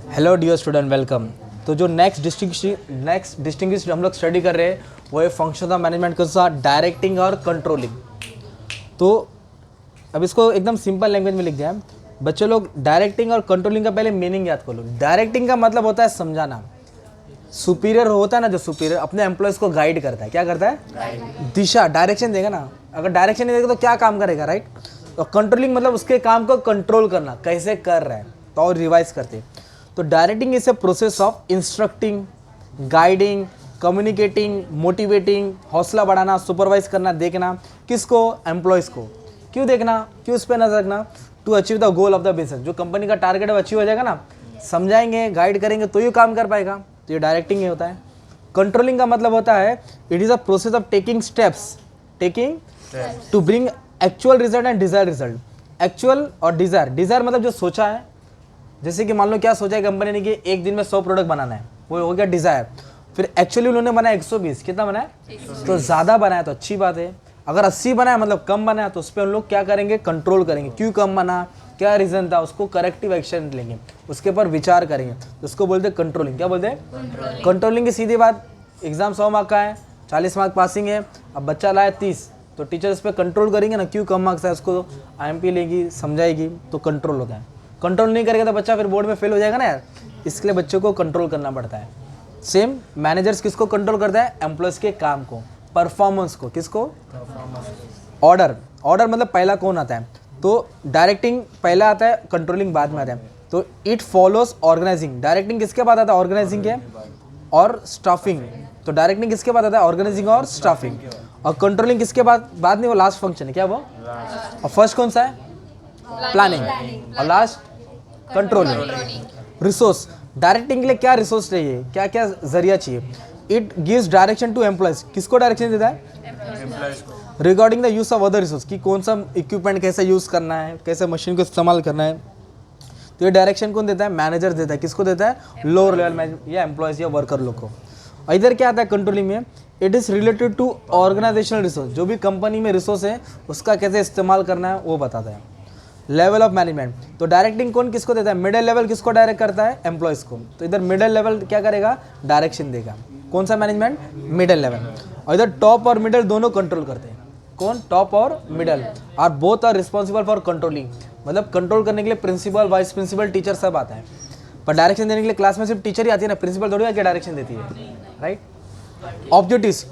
Hello dear student, welcome. तो जो next distinguish हम लोग स्टडी कर रहे हैं वो है फंक्शन ऑफ मैनेजमेंट के साथ डायरेक्टिंग और कंट्रोलिंग। तो अब इसको एकदम सिंपल लैंग्वेज में लिख दिया है बच्चे लोग। डायरेक्टिंग और कंट्रोलिंग का पहले मीनिंग याद कर लो। डायरेक्टिंग का मतलब होता है समझाना। सुपीरियर होता है ना, जो सुपीरियर अपने एम्प्लॉयज़ को गाइड करता है। क्या करता है? दिशा, डायरेक्शन देगा ना। अगर डायरेक्शन नहीं देगा तो क्या काम करेगा, राइट? तो कंट्रोलिंग मतलब उसके काम को कंट्रोल करना, कैसे कर रहा है तो और रिवाइज करते हैं। तो directing is a process of instructing, guiding, communicating, motivating, हौसला बढ़ाना, सुपरवाइज करना, देखना। किसको? एम्प्लॉयज़ को। क्यों देखना? क्यों उस पर नजर रखना? To achieve the goal of the business. जो कंपनी का टारगेट है वो अचीव हो जाएगा ना। समझाएंगे, गाइड करेंगे तो ही काम कर पाएगा। तो ये डायरेक्टिंग ही होता है। कंट्रोलिंग का मतलब होता है it is a process of taking steps to bring actual result and desire result. Actual और डिजायर। डिजायर मतलब जो सोचा है, जैसे कि मान लो क्या सोचा है कंपनी ने कि एक दिन में 100 प्रोडक्ट बनाना है, वो हो गया डिजायर। फिर एक्चुअली उन्होंने बनाया 120, कितना बनाया? तो ज़्यादा बनाया तो अच्छी बात है। अगर 80 बनाया मतलब कम बनाया तो उस पर उन लोग क्या करेंगे? कंट्रोल करेंगे। क्यों कम बना, क्या रीज़न था, उसको करेक्टिव एक्शन लेंगे, उसके ऊपर विचार करेंगे। तो उसको बोलते हैं कंट्रोलिंग। क्या बोलते हैं? कंट्रोलिंग की सीधी बात, एग्जाम 100 मार्क का है, 40 मार्क पासिंग है, अब बच्चा लाया 30, तो टीचर इस पर कंट्रोल करेंगे ना। क्यों कम मार्क्स है, उसको IMP लेगी, समझाएगी, तो कंट्रोल होता है। कंट्रोल नहीं करेगा तो बच्चा फिर बोर्ड में फेल हो जाएगा ना यार। इसके लिए बच्चों को कंट्रोल करना पड़ता है। सेम मैनेजर्स किसको कंट्रोल करता है? एम्प्लॉयज़ के काम को, परफॉर्मेंस को। किसको? ऑर्डर। ऑर्डर मतलब पहला कौन आता है? तो डायरेक्टिंग पहला आता है, कंट्रोलिंग बाद में आता है। तो इट फॉलोज ऑर्गेनाइजिंग। डायरेक्टिंग किसके बाद आता है? ऑर्गेनाइजिंग के और स्टाफिंग। तो डायरेक्टिंग किसके बाद आता है? ऑर्गेनाइजिंग और स्टाफिंग। और कंट्रोलिंग किसके बाद नहीं, वो लास्ट फंक्शन है। क्या वो? और फर्स्ट कौन सा है? प्लानिंग। और लास्ट कंट्रोलिंग। रिसोर्स। डायरेक्टिंग के लिए क्या रिसोर्स चाहिए, क्या क्या जरिया चाहिए? It gives direction to employees. किसको डायरेक्शन देता है? Regarding the use of other resource, कि कौन सा इक्विपमेंट कैसे यूज करना है, कैसे मशीन को इस्तेमाल करना है। तो ये डायरेक्शन कौन देता है? मैनेजर देता है। किसको देता है? लोअर लेवल मैनेजर या एम्प्लॉयज या वर्कर लोग को। और इधर क्या आता है कंट्रोलिंग में? It is related to organisational resource. जो भी कंपनी में रिसोर्स है उसका कैसे इस्तेमाल करना है वो बताता है। Level of management. तो डायरेक्टिंग कौन किसको देता है? मिडिल लेवल किसको डायरेक्ट करता है? एम्प्लॉयज़ को। तो इधर मिडिल लेवल क्या करेगा? डायरेक्शन देगा। कौन सा मैनेजमेंट? Middle level. और इधर टॉप और मिडिल दोनों कंट्रोल करते हैं। कौन? टॉप और मिडिल। और both are responsible for controlling. मतलब कंट्रोल करने के लिए प्रिंसिपल, वाइस प्रिंसिपल, टीचर सब आता है। पर डायरेक्शन देने के लिए क्लास में सिर्फ टीचर ही आती है ना, प्रिंसिपल थोड़ी आके डायरेक्शन देती है, राइट? ऑब्जेक्टिव्स।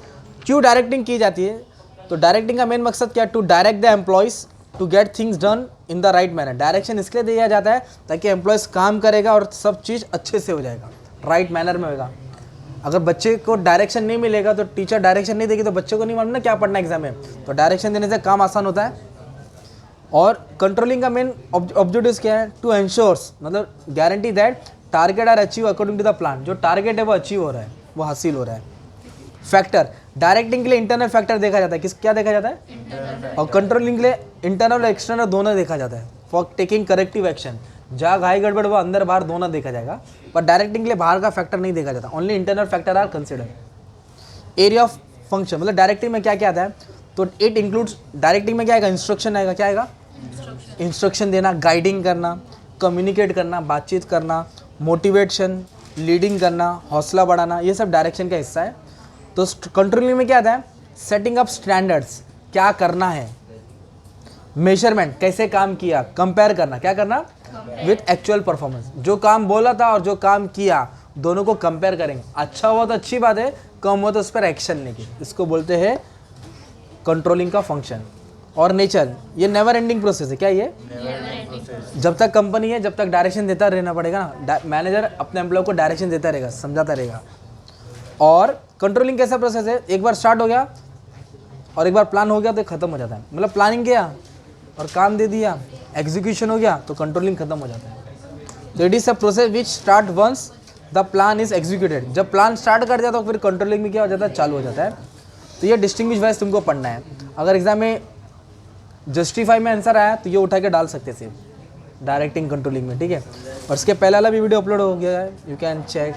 क्यों डायरेक्टिंग की जाती है? तो डायरेक्टिंग का मेन मकसद क्या है? To direct the employees to get things done in the right manner. Direction इसलिए दिया जाता है ताकि एम्प्लॉयज़ काम करेगा और सब चीज़ अच्छे से हो जाएगा, राइट मैनर में होगा। अगर बच्चे को डायरेक्शन नहीं मिलेगा तो टीचर डायरेक्शन नहीं देगी तो बच्चे को नहीं मालूम ना क्या पढ़ना है एग्जाम में। तो डायरेक्शन देने से काम आसान होता है। और कंट्रोलिंग का मेन ऑब्जेक्टिव्स क्या है? टू एंश्योर्स, मतलब guarantee that target are achieve according to the plan. जो टारगेट है वो अचीव हो रहा है, वो हासिल हो रहा है। फैक्टर। डायरेक्टिंग के लिए इंटरनल फैक्टर देखा जाता है। क्या देखा जाता है? और कंट्रोलिंग के लिए इंटरनल और एक्सटर्नल दोनों देखा जाता है फॉर टेकिंग करेक्टिव एक्शन। जहाँ घाई गड़बड़ वो अंदर बाहर दोनों देखा जाएगा। पर डायरेक्टिंग के लिए बाहर का फैक्टर नहीं देखा जाता, only internal factor are consider. Area of function, मतलब डायरेक्टिंग में क्या क्या आता है? तो इट इंक्लूड्स, डायरेक्टिंग में क्या आएगा? इंस्ट्रक्शन आएगा। क्या आएगा? इंस्ट्रक्शन देना, गाइडिंग करना, कम्युनिकेट करना, बातचीत करना, मोटिवेशन, लीडिंग करना, हौसला बढ़ाना, ये सब डायरेक्शन का हिस्सा है। तो कंट्रोलिंग में क्या आता है? सेटिंग अप स्टैंडर्ड्स, क्या करना है। मेजरमेंट, कैसे काम किया, कंपेयर करना, क्या करना? With actual performance. जो काम बोला था और जो काम किया दोनों को कंपेयर करेंगे। अच्छा हुआ तो अच्छी बात है, कम हुआ तो उस पर एक्शन लेंगे। इसको बोलते हैं कंट्रोलिंग का फंक्शन। और नेचर, ये नेवर एंडिंग प्रोसेस है। क्या ये? जब तक कंपनी है जब तक डायरेक्शन देता रहना पड़ेगा ना। मैनेजर अपने एम्प्लॉय को डायरेक्शन देता रहेगा, समझाता रहेगा। और कंट्रोलिंग कैसा प्रोसेस है? एक बार स्टार्ट हो गया और एक बार प्लान हो गया तो खत्म हो जाता है। मतलब प्लानिंग किया और काम दे दिया, एग्जीक्यूशन हो गया तो कंट्रोलिंग खत्म हो जाता है। तो it is a process which start once the plan is executed. जब प्लान स्टार्ट कर दिया तो फिर कंट्रोलिंग में क्या हो जाता है? चालू हो जाता है। तो ये डिस्टिंग्विश वाइज तुमको पढ़ना है। अगर एग्जाम में जस्टिफाई में आंसर आया तो ये उठा के डाल सकते थे डायरेक्टिंग कंट्रोलिंग में, ठीक है। और इसके पहले वाला भी वीडियो अपलोड हो गया है, यू कैन चेक।